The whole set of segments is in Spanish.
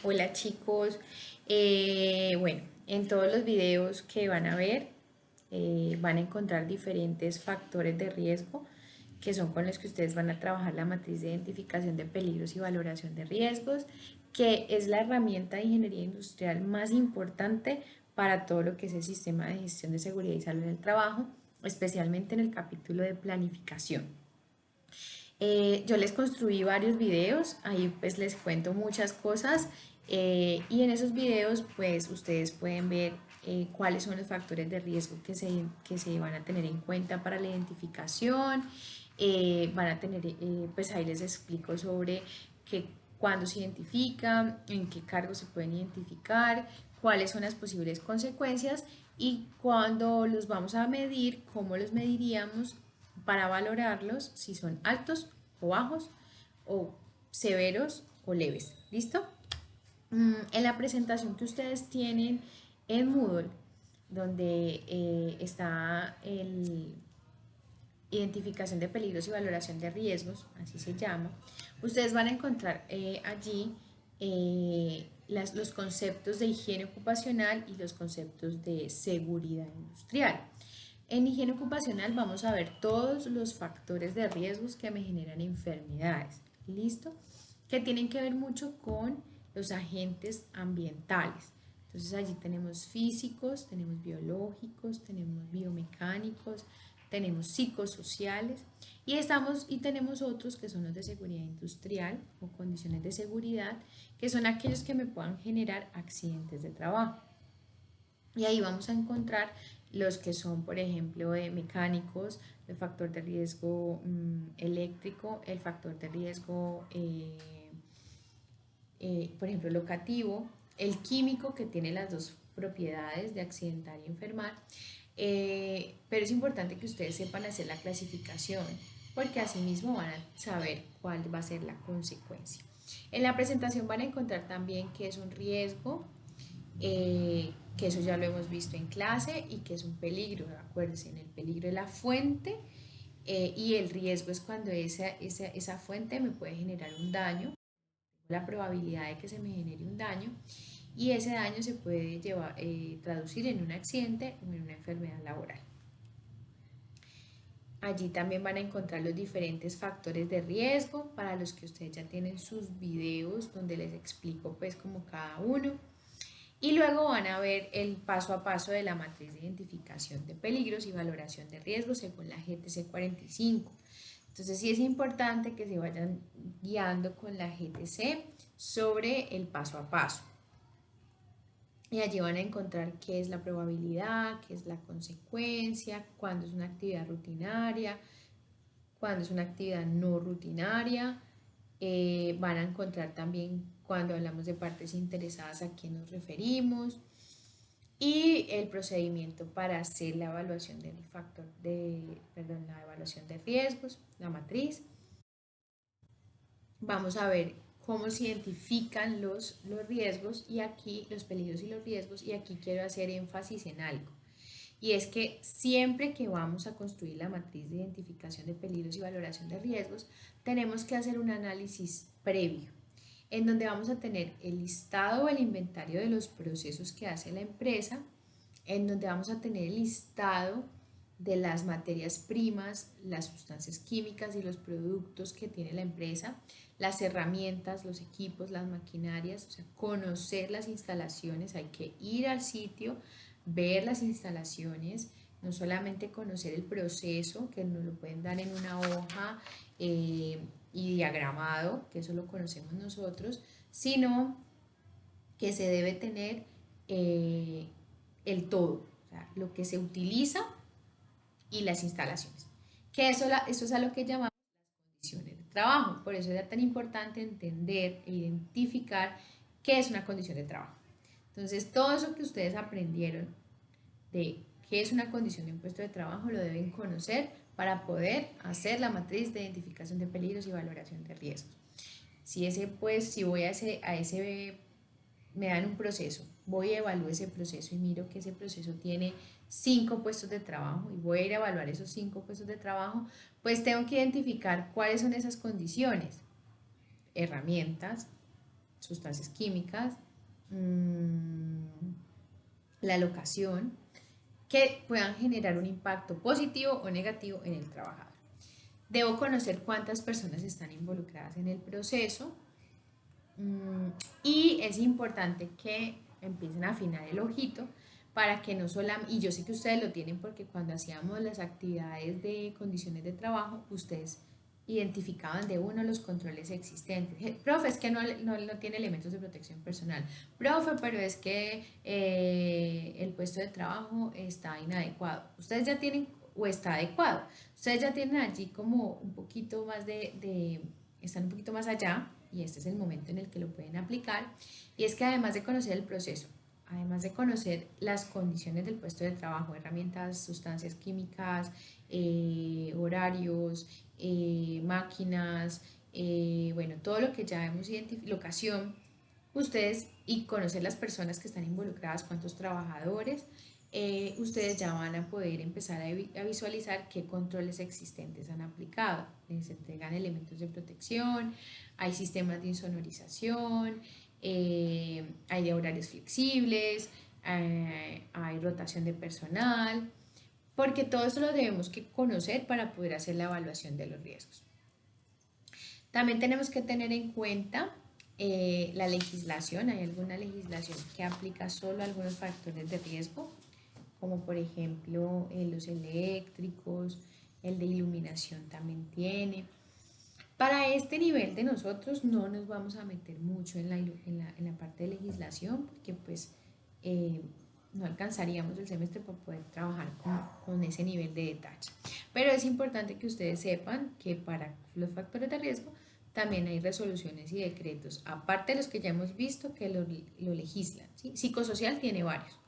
Hola chicos, bueno, en todos los videos que van a ver van a encontrar diferentes factores de riesgo que son con los que ustedes van a trabajar la matriz de identificación de peligros y valoración de riesgos, que es la herramienta de ingeniería industrial más importante para todo lo que es el sistema de gestión de seguridad y salud en el trabajo, especialmente en el capítulo de planificación. Yo les construí varios videos, ahí pues les cuento muchas cosas y en esos videos pues ustedes pueden ver cuáles son los factores de riesgo que se van a tener en cuenta para la identificación, van a tener, pues ahí les explico sobre cuándo se identifican, en qué cargos se pueden identificar, cuáles son las posibles consecuencias y cuándo los vamos a medir, cómo los mediríamos para valorarlos si son altos o bajos o severos o leves. ¿Listo? En la presentación que ustedes tienen en Moodle, donde está el identificación de peligros y valoración de riesgos, así se llama, ustedes van a encontrar allí los conceptos de higiene ocupacional y los conceptos de seguridad industrial. En higiene ocupacional vamos a ver todos los factores de riesgos que me generan enfermedades, ¿listo? Que tienen que ver mucho con los agentes ambientales. Entonces allí tenemos físicos, tenemos biológicos, tenemos biomecánicos, tenemos psicosociales y tenemos otros que son los de seguridad industrial o condiciones de seguridad, que son aquellos que me puedan generar accidentes de trabajo. Y ahí vamos a encontrar los que son, por ejemplo, mecánicos, el factor de riesgo eléctrico, el factor de riesgo, por ejemplo, locativo, el químico que tiene las dos propiedades de accidentar y enfermar. Pero es importante que ustedes sepan hacer la clasificación porque asimismo van a saber cuál va a ser la consecuencia. En la presentación van a encontrar también qué es un riesgo, que eso ya lo hemos visto en clase y que es un peligro. Acuérdense, el peligro es la fuente y el riesgo es cuando esa fuente me puede generar un daño, la probabilidad de que se me genere un daño y ese daño se puede traducir en un accidente o en una enfermedad laboral. Allí también van a encontrar los diferentes factores de riesgo para los que ustedes ya tienen sus videos donde les explico pues como cada uno. Y luego van a ver el paso a paso de la matriz de identificación de peligros y valoración de riesgos según la GTC 45. Entonces sí es importante que se vayan guiando con la GTC sobre el paso a paso. Y allí van a encontrar qué es la probabilidad, qué es la consecuencia, cuándo es una actividad rutinaria, cuándo es una actividad no rutinaria. Van a encontrar también cuando hablamos de partes interesadas a qué nos referimos y el procedimiento para hacer la evaluación del factor la evaluación de riesgos, la matriz. Vamos a ver cómo se identifican los riesgos y aquí los peligros y los riesgos y aquí quiero hacer énfasis en algo. Y es que siempre que vamos a construir la matriz de identificación de peligros y valoración de riesgos, tenemos que hacer un análisis previo, en donde vamos a tener el listado o el inventario de los procesos que hace la empresa, en donde vamos a tener el listado de las materias primas, las sustancias químicas y los productos que tiene la empresa, las herramientas, los equipos, las maquinarias, o sea, conocer las instalaciones, hay que ir al sitio, ver las instalaciones, no solamente conocer el proceso, que nos lo pueden dar en una hoja y diagramado, que eso lo conocemos nosotros, sino que se debe tener el todo, o sea, lo que se utiliza y las instalaciones. Que eso es a lo que llamamos condiciones de trabajo. Por eso era tan importante entender e identificar qué es una condición de trabajo. Entonces, todo eso que ustedes aprendieron de qué es una condición de un puesto de trabajo lo deben conocer para poder hacer la matriz de identificación de peligros y valoración de riesgos. Si voy a ese me dan un proceso, voy a evaluar ese proceso y miro que ese proceso tiene 5 puestos de trabajo y voy a ir a evaluar esos 5 puestos de trabajo, pues tengo que identificar cuáles son esas condiciones, herramientas, sustancias químicas, la locación, que puedan generar un impacto positivo o negativo en el trabajador. Debo conocer cuántas personas están involucradas en el proceso y es importante que empiecen a afinar el ojito para que no solamente, y yo sé que ustedes lo tienen porque cuando hacíamos las actividades de condiciones de trabajo, ustedes identificaban de uno los controles existentes. Profe, es que no tiene elementos de protección personal. Profe, pero es que el puesto de trabajo está inadecuado. Ustedes ya tienen, o está adecuado, ustedes ya tienen allí como un poquito más están un poquito más allá y este es el momento en el que lo pueden aplicar. Y es que además de conocer el proceso, además de conocer las condiciones del puesto de trabajo, herramientas, sustancias químicas, horarios, máquinas, bueno, todo lo que ya hemos identificado, locación, ustedes y conocer las personas que están involucradas, cuántos trabajadores, ustedes ya van a poder empezar a visualizar qué controles existentes han aplicado. Les entregan elementos de protección, hay sistemas de insonorización, hay de horarios flexibles, hay rotación de personal, porque todo eso lo debemos que conocer para poder hacer la evaluación de los riesgos. También tenemos que tener en cuenta la legislación. Hay alguna legislación que aplica solo a algunos factores de riesgo, como por ejemplo los eléctricos, el de iluminación también tiene. Para este nivel de nosotros no nos vamos a meter mucho en la parte de legislación porque pues no alcanzaríamos el semestre para poder trabajar con ese nivel de detalle. Pero es importante que ustedes sepan que para los factores de riesgo también hay resoluciones y decretos, aparte de los que ya hemos visto que lo legislan. ¿Sí? Psicosocial tiene varios.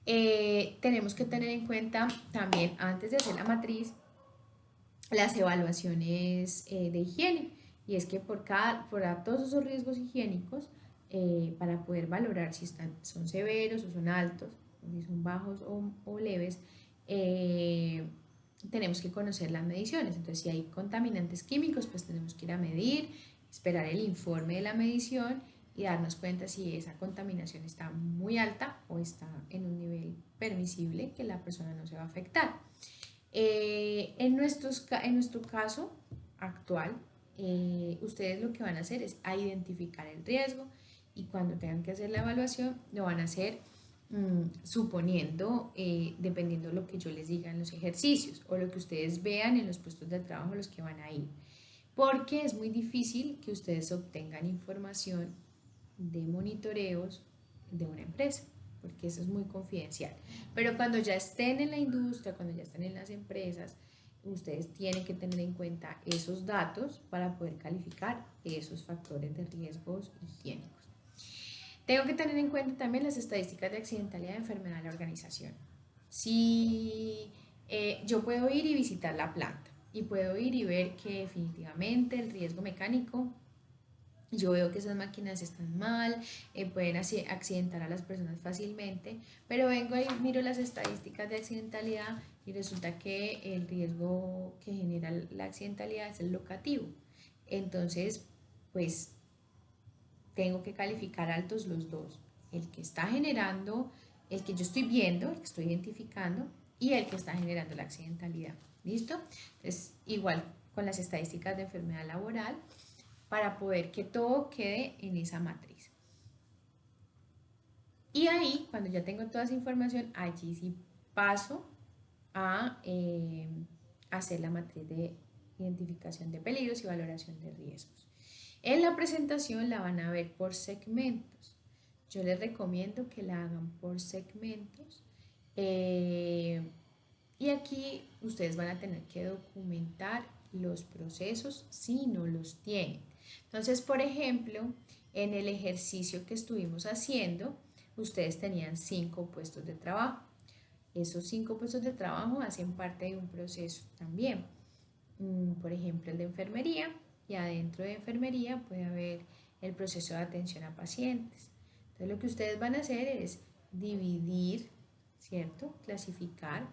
Tenemos que tener en cuenta también antes de hacer la matriz las evaluaciones de higiene y es que por todos esos riesgos higiénicos para poder valorar si son severos o son altos, si son bajos o leves, tenemos que conocer las mediciones. Entonces si hay contaminantes químicos pues tenemos que ir a medir, esperar el informe de la medición y darnos cuenta si esa contaminación está muy alta o está en un nivel permisible que la persona no se va a afectar. En nuestro caso actual, ustedes lo que van a hacer es a identificar el riesgo y cuando tengan que hacer la evaluación lo van a hacer suponiendo, dependiendo de lo que yo les diga en los ejercicios o lo que ustedes vean en los puestos de trabajo a los que van a ir. Porque es muy difícil que ustedes obtengan información de monitoreos de una empresa porque eso es muy confidencial. Pero cuando ya estén en la industria, cuando ya estén en las empresas, ustedes tienen que tener en cuenta esos datos para poder calificar esos factores de riesgos higiénicos. Tengo que tener en cuenta también las estadísticas de accidentalidad de enfermedad de la organización. Si yo puedo ir y visitar la planta y puedo ir y ver que definitivamente el riesgo mecánico, yo veo que esas máquinas están mal, pueden accidentar a las personas fácilmente, pero vengo y miro las estadísticas de accidentalidad y resulta que el riesgo que genera la accidentalidad es el locativo. Entonces, pues tengo que calificar altos los dos, el que está generando, el que yo estoy viendo, el que estoy identificando y el que está generando la accidentalidad. ¿Listo? Entonces, igual con las estadísticas de enfermedad laboral, para poder que todo quede en esa matriz. Y ahí, cuando ya tengo toda esa información, allí sí paso a hacer la matriz de identificación de peligros y valoración de riesgos. En la presentación la van a ver por segmentos. Yo les recomiendo que la hagan por segmentos. Y aquí ustedes van a tener que documentar los procesos si no los tienen. Entonces, por ejemplo, en el ejercicio que estuvimos haciendo, ustedes tenían 5 puestos de trabajo. Esos 5 puestos de trabajo hacen parte de un proceso también. Por ejemplo, el de enfermería, y adentro de enfermería puede haber el proceso de atención a pacientes. Entonces, lo que ustedes van a hacer es dividir, ¿cierto? Clasificar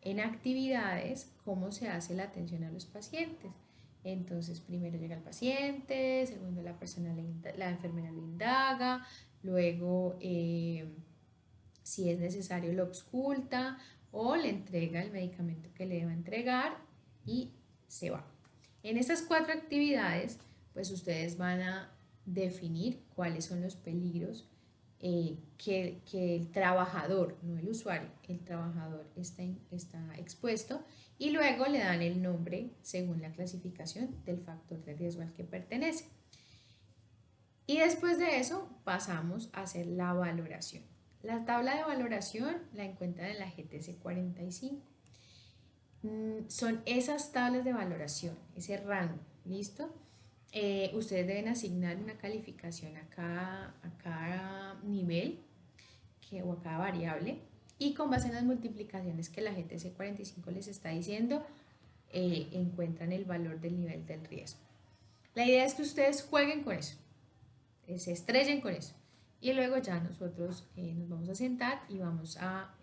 en actividades cómo se hace la atención a los pacientes. Entonces, primero llega el paciente, segundo la enfermera lo indaga, luego, si es necesario, lo ausculta o le entrega el medicamento que le deba entregar y se va. En estas 4 actividades, pues ustedes van a definir cuáles son los peligros que el trabajador, no el usuario, el trabajador está expuesto, y luego le dan el nombre según la clasificación del factor de riesgo al que pertenece. Y después de eso pasamos a hacer la valoración. La tabla de valoración la encuentran en la GTC 45. Son esas tablas de valoración, ese rango, ¿listo? Ustedes deben asignar una calificación a cada nivel o a cada variable, y con base en las multiplicaciones que la GTC 45 les está diciendo, encuentran el valor del nivel del riesgo. La idea es que ustedes jueguen con eso, se estrellen con eso, y luego ya nosotros nos vamos a sentar y vamos a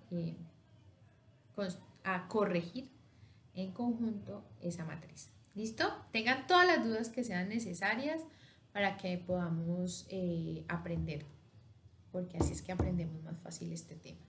corregir en conjunto esa matriz. ¿Listo? Tengan todas las dudas que sean necesarias para que podamos aprender, porque así es que aprendemos más fácil este tema.